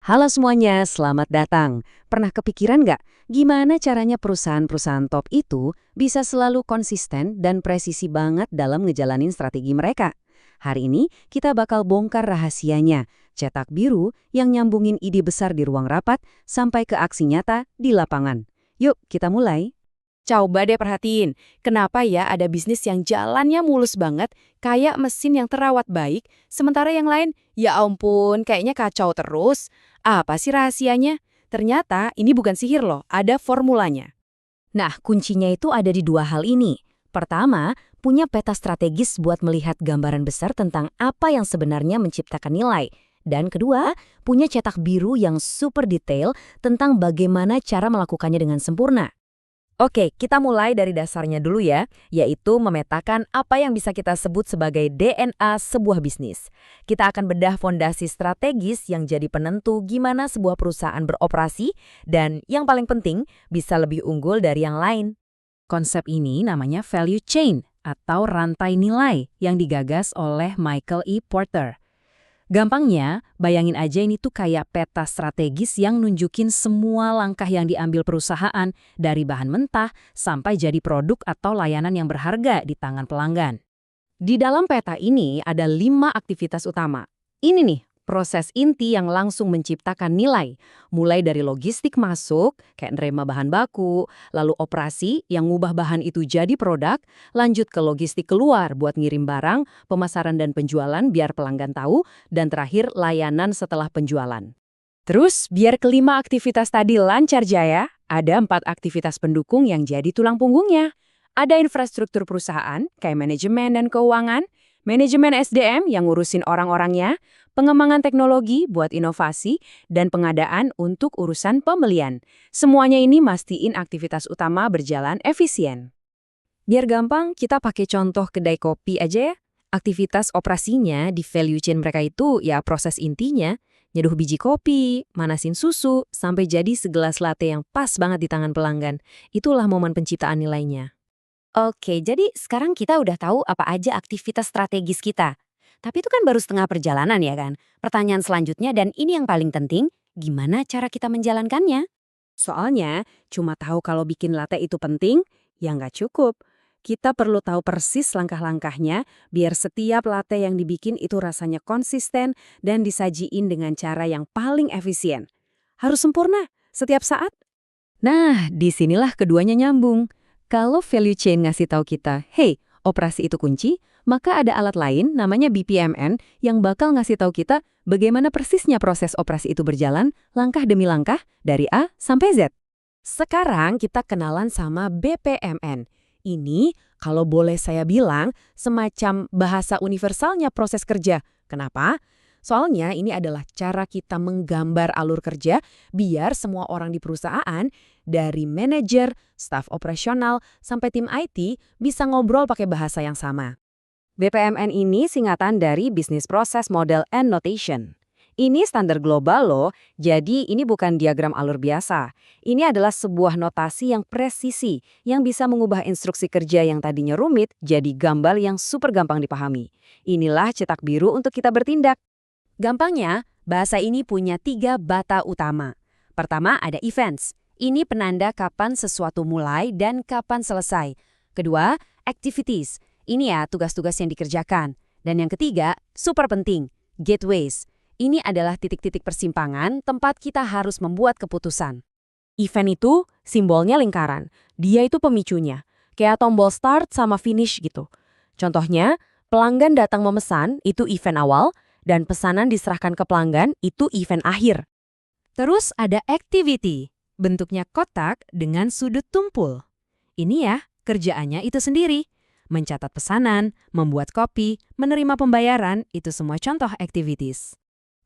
Halo semuanya, selamat datang. Pernah kepikiran nggak gimana caranya perusahaan-perusahaan top itu bisa selalu konsisten dan presisi banget dalam ngejalanin strategi mereka? Hari ini kita bakal bongkar rahasianya, cetak biru yang nyambungin ide besar di ruang rapat sampai ke aksi nyata di lapangan. Yuk, kita mulai. Coba deh perhatiin, kenapa ya ada bisnis yang jalannya mulus banget, kayak mesin yang terawat baik, sementara yang lain, ya ampun, kayaknya kacau terus. Apa sih rahasianya? Ternyata ini bukan sihir loh, ada formulanya. Nah, kuncinya itu ada di dua hal ini. Pertama, punya peta strategis buat melihat gambaran besar tentang apa yang sebenarnya menciptakan nilai. Dan kedua, punya cetak biru yang super detail tentang bagaimana cara melakukannya dengan sempurna. Oke, kita mulai dari dasarnya dulu ya, yaitu memetakan apa yang bisa kita sebut sebagai DNA sebuah bisnis. Kita akan bedah fondasi strategis yang jadi penentu gimana sebuah perusahaan beroperasi dan yang paling penting bisa lebih unggul dari yang lain. Konsep ini namanya value chain atau rantai nilai yang digagas oleh Michael E. Porter. Gampangnya, bayangin aja ini tuh kayak peta strategis yang nunjukin semua langkah yang diambil perusahaan dari bahan mentah sampai jadi produk atau layanan yang berharga di tangan pelanggan. Di dalam peta ini ada 5 aktivitas utama. Ini nih, proses inti yang langsung menciptakan nilai. Mulai dari logistik masuk, kayak nerima bahan baku, lalu operasi yang ngubah bahan itu jadi produk, lanjut ke logistik keluar buat ngirim barang, pemasaran dan penjualan biar pelanggan tahu, dan terakhir layanan setelah penjualan. Terus, biar kelima aktivitas tadi lancar jaya, ada 4 aktivitas pendukung yang jadi tulang punggungnya. Ada infrastruktur perusahaan, kayak manajemen dan keuangan, manajemen SDM yang ngurusin orang-orangnya, pengembangan teknologi buat inovasi, dan pengadaan untuk urusan pembelian. Semuanya ini mastiin aktivitas utama berjalan efisien. Biar gampang, kita pakai contoh kedai kopi aja ya. Aktivitas operasinya di value chain mereka itu ya proses intinya, nyeduh biji kopi, manasin susu, sampai jadi segelas latte yang pas banget di tangan pelanggan. Itulah momen penciptaan nilainya. Oke, jadi sekarang kita udah tahu apa aja aktivitas strategis kita. Tapi itu kan baru setengah perjalanan ya kan? Pertanyaan selanjutnya dan ini yang paling penting, gimana cara kita menjalankannya? Soalnya, cuma tahu kalau bikin latte itu penting, ya nggak cukup. Kita perlu tahu persis langkah-langkahnya, biar setiap latte yang dibikin itu rasanya konsisten dan disajiin dengan cara yang paling efisien. Harus sempurna, setiap saat. Nah, disinilah keduanya nyambung. Kalau value chain ngasih tahu kita, hey, operasi itu kunci, maka ada alat lain namanya BPMN yang bakal ngasih tahu kita bagaimana persisnya proses operasi itu berjalan, langkah demi langkah, dari A sampai Z. Sekarang kita kenalan sama BPMN. Ini, kalau boleh saya bilang, semacam bahasa universalnya proses kerja. Kenapa? Soalnya ini adalah cara kita menggambar alur kerja biar semua orang di perusahaan, dari manajer, staf operasional, sampai tim IT bisa ngobrol pakai bahasa yang sama. BPMN ini singkatan dari Business Process Model and Notation. Ini standar global loh, jadi ini bukan diagram alur biasa. Ini adalah sebuah notasi yang presisi, yang bisa mengubah instruksi kerja yang tadinya rumit jadi gambar yang super gampang dipahami. Inilah cetak biru untuk kita bertindak. Gampangnya, bahasa ini punya 3 bata utama. Pertama ada events. Ini penanda kapan sesuatu mulai dan kapan selesai. Kedua, activities. Ini ya tugas-tugas yang dikerjakan. Dan yang ketiga, super penting, gateways. Ini adalah titik-titik persimpangan tempat kita harus membuat keputusan. Event itu simbolnya lingkaran. Dia itu pemicunya. Kayak tombol start sama finish gitu. Contohnya, pelanggan datang memesan, itu event awal, dan pesanan diserahkan ke pelanggan, itu event akhir. Terus ada activity, bentuknya kotak dengan sudut tumpul. Ini ya, kerjaannya itu sendiri. Mencatat pesanan, membuat kopi, menerima pembayaran, itu semua contoh activities.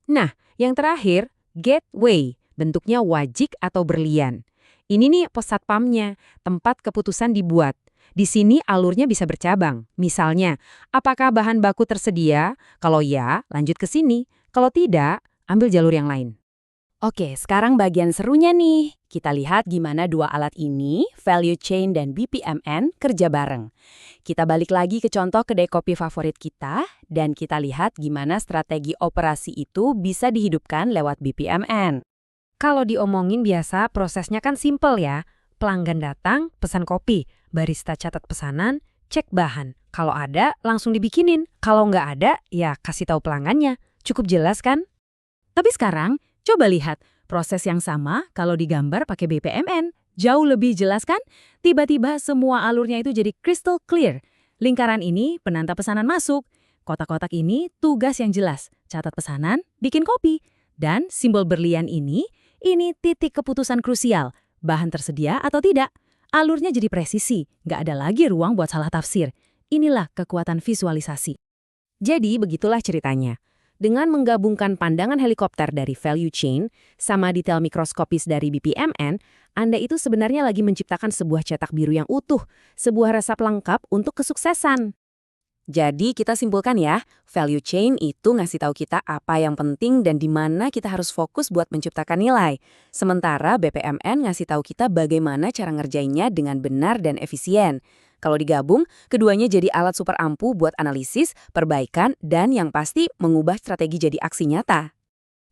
Nah, yang terakhir, gateway, bentuknya wajik atau berlian. Ini nih posatpamnya, tempat keputusan dibuat. Di sini alurnya bisa bercabang. Misalnya, apakah bahan baku tersedia? Kalau ya, lanjut ke sini. Kalau tidak, ambil jalur yang lain. Oke, sekarang bagian serunya nih. Kita lihat gimana dua alat ini, Value Chain dan BPMN, kerja bareng. Kita balik lagi ke contoh kedai kopi favorit kita, dan kita lihat gimana strategi operasi itu bisa dihidupkan lewat BPMN. Kalau diomongin biasa, prosesnya kan simple ya. Pelanggan datang, pesan kopi, barista catat pesanan, cek bahan. Kalau ada, langsung dibikinin. Kalau nggak ada, ya kasih tahu pelanggannya. Cukup jelas kan? Tapi sekarang, coba lihat, proses yang sama kalau digambar pakai BPMN. Jauh lebih jelas kan? Tiba-tiba semua alurnya itu jadi crystal clear. Lingkaran ini penanda pesanan masuk. Kotak-kotak ini tugas yang jelas. Catat pesanan, bikin kopi. Dan simbol berlian ini titik keputusan krusial. Bahan tersedia atau tidak. Alurnya jadi presisi, nggak ada lagi ruang buat salah tafsir. Inilah kekuatan visualisasi. Jadi begitulah ceritanya. Dengan menggabungkan pandangan helikopter dari value chain sama detail mikroskopis dari BPMN, Anda itu sebenarnya lagi menciptakan sebuah cetak biru yang utuh, sebuah resep lengkap untuk kesuksesan. Jadi kita simpulkan ya, value chain itu ngasih tahu kita apa yang penting dan di mana kita harus fokus buat menciptakan nilai. Sementara BPMN ngasih tahu kita bagaimana cara ngerjainnya dengan benar dan efisien. Kalau digabung, keduanya jadi alat super ampuh buat analisis, perbaikan, dan yang pasti mengubah strategi jadi aksi nyata.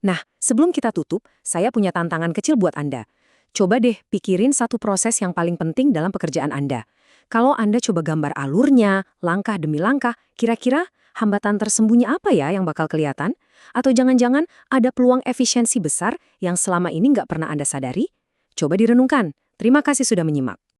Nah, sebelum kita tutup, saya punya tantangan kecil buat Anda. Coba deh pikirin satu proses yang paling penting dalam pekerjaan Anda. Kalau Anda coba gambar alurnya, langkah demi langkah, kira-kira hambatan tersembunyi apa ya yang bakal kelihatan? Atau jangan-jangan ada peluang efisiensi besar yang selama ini nggak pernah Anda sadari? Coba direnungkan. Terima kasih sudah menyimak.